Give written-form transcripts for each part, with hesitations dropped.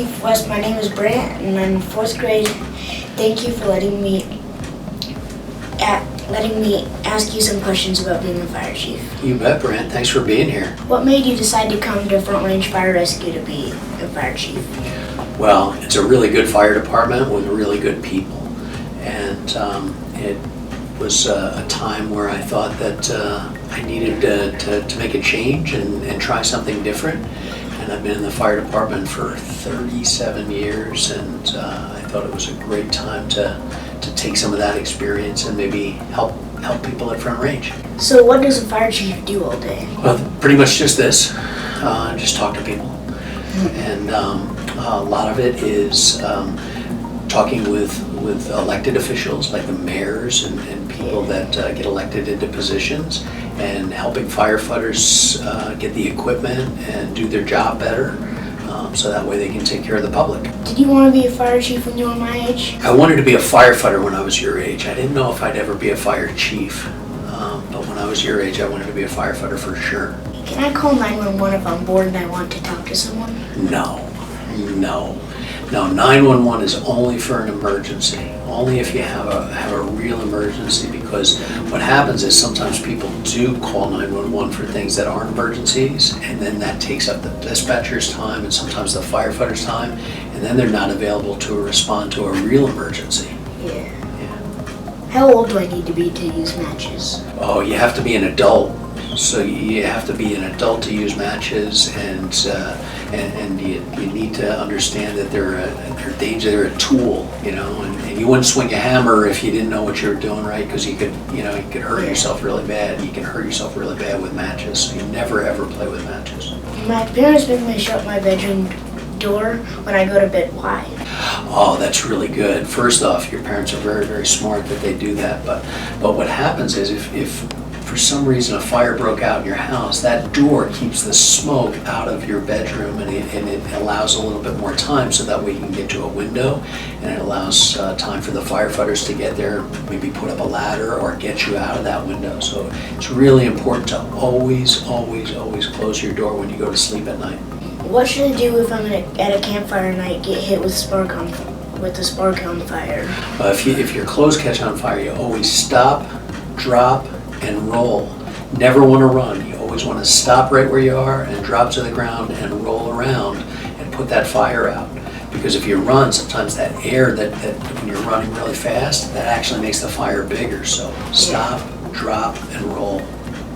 Chief West. My name is Brant, and I'm in 4th grade. Thank you for letting me ask you some questions about being a fire chief. You bet, Brant. Thanks for being here. What made you decide to come to Front Range Fire Rescue to be a fire chief? Well, it's a really good fire department with really good people, and it was a time where I thought that I needed to make a change and try something different. And I've been in the fire department for 37 years, and I thought it was a great time to take some of that experience and maybe help people at Front Range. So what does a fire chief do all day? Well, pretty much just this, just talk to people. And a lot of it is talking with elected officials like the mayors and people that get elected into positions, and helping firefighters get the equipment and do their job better, so that way they can take care of the public. Did you want to be a fire chief when you were my age? I wanted to be a firefighter when I was your age. I didn't know if I'd ever be a fire chief, but when I was your age I wanted to be a firefighter for sure. Can I call 911 if I'm bored and I want to talk to someone? No. 911 is only for an emergency, only if you have a real emergency, because what happens is sometimes people do call 911 for things that aren't emergencies, and then that takes up the dispatcher's time and sometimes the firefighter's time, and then they're not available to respond to a real emergency. Yeah. How old do I need to be to use matches? Oh, you have to be an adult. So you have to be an adult to use matches, and you need to understand that they're a danger. They're a tool, and you wouldn't swing a hammer if you didn't know what you were doing, right? Because you could hurt yourself really bad. You can hurt yourself really bad with matches. So you never ever play with matches. My parents make me shut my bedroom door when I go to bed. Why? Oh, that's really good. First off, your parents are very, very smart that they do that. But what happens is if for some reason a fire broke out in your house, that door keeps the smoke out of your bedroom, and it allows a little bit more time so that we can get to a window, and it allows time for the firefighters to get there, maybe put up a ladder or get you out of that window. So it's really important to always, always, always close your door when you go to sleep at night. What should I do if I'm at a campfire and I get hit with the spark on fire? If your clothes catch on fire, you always stop, drop, and roll. Never want to run. You always want to stop right where you are and drop to the ground and roll around and put that fire out. Because if you run, sometimes that air that when you're running really fast, that actually makes the fire bigger. So stop, drop, and roll.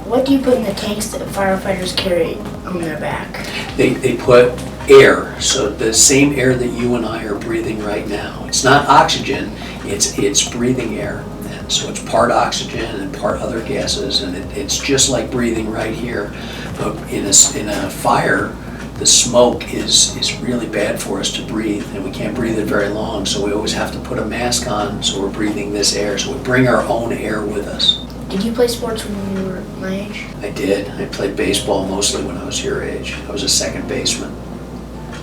What do you put in the tanks that firefighters carry on their back? They put air, so the same air that you and I are breathing right now. It's not oxygen, it's breathing air. And so it's part oxygen and part other gases, and it's just like breathing right here. But in a fire, the smoke is really bad for us to breathe, and we can't breathe it very long, so we always have to put a mask on so we're breathing this air. So we bring our own air with us. Did you play sports when you were my age? I did. I played baseball mostly when I was your age. I was a second baseman.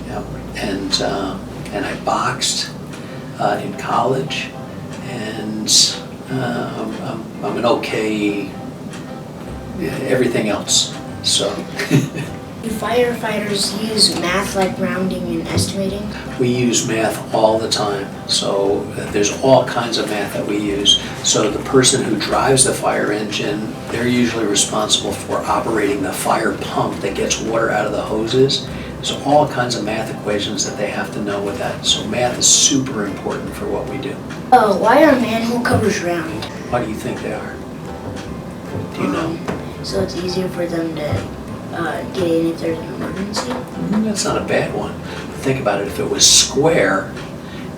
Yeah. And I boxed in college, and I'm an okay everything else. So. Do firefighters use math like rounding and estimating? We use math all the time. So there's all kinds of math that we use. So the person who drives the fire engine, they're usually responsible for operating the fire pump that gets water out of the hoses. There's all kinds of math equations that they have to know with that. So math is super important for what we do. Oh, why are manhole covers round? Why do you think they are? Do you know? So it's easier for them to get in if there's an emergency? That's not a bad one. Think about it. If it was square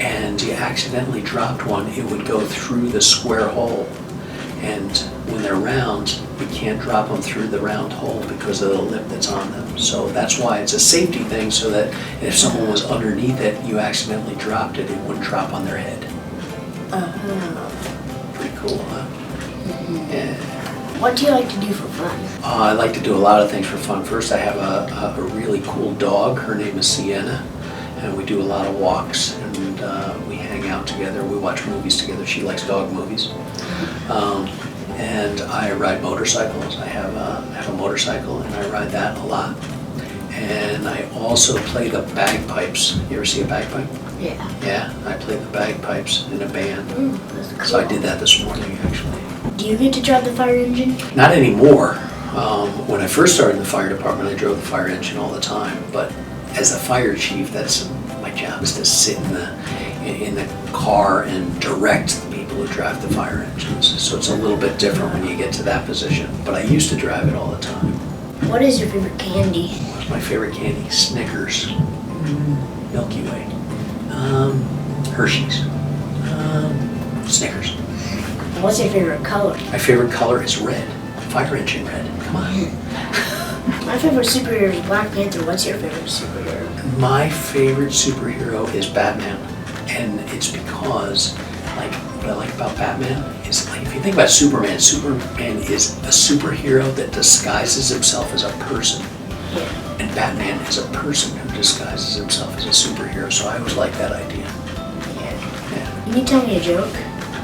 and you accidentally dropped one, it would go through the square hole. And when they're round, you can't drop them through the round hole because of the lip that's on them. So that's why it's a safety thing, so that if someone was underneath it, you accidentally dropped it, it wouldn't drop on their head. Pretty cool, huh? Mm-hmm. Yeah. What do you like to do for fun? I like to do a lot of things for fun. First, I have a really cool dog. Her name is Sienna, and we do a lot of walks, and we hang out together. We watch movies together. She likes dog movies. And I ride motorcycles. I have a motorcycle, and I ride that a lot. And I also play the bagpipes. You ever see a bagpipe? Yeah. Yeah, I play the bagpipes in a band. That's cool. So I did that this morning, actually. Do you get to drive the fire engine? Not anymore. When I first started in the fire department, I drove the fire engine all the time. But as a fire chief, that's my job, is to sit in the car and direct the people who drive the fire engines. So it's a little bit different when you get to that position. But I used to drive it all the time. What is your favorite candy? What's my favorite candy? Snickers. Milky Way. Hershey's. Snickers. And what's your favorite color? My favorite color is red. Fire engine red. Come on. My favorite superhero is Black Panther. What's your favorite superhero? My favorite superhero is Batman. And it's because, like, what I like about Batman is, like, if you think about Superman, Superman is a superhero that disguises himself as a person. Yeah. And Batman is a person who disguises himself as a superhero. So I always like that idea. Yeah. Can you tell me a joke?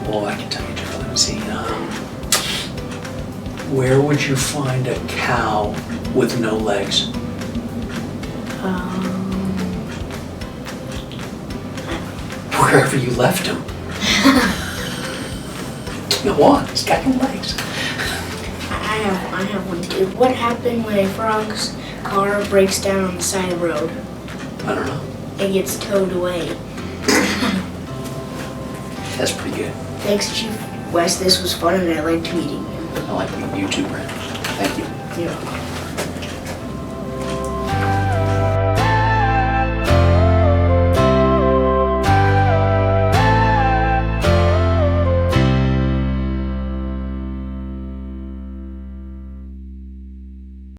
Well, I can tell you, Joe. Let me see. Where would you find a cow with no legs? Wherever you left him. Go on, he's got no legs. I have one too. What happened when a frog's car breaks down on the side of the road? I don't know. It gets towed away. That's pretty good. Thanks, Chief West. This was fun and I liked meeting you. I like meeting you too, Brant. Thank you. Yeah.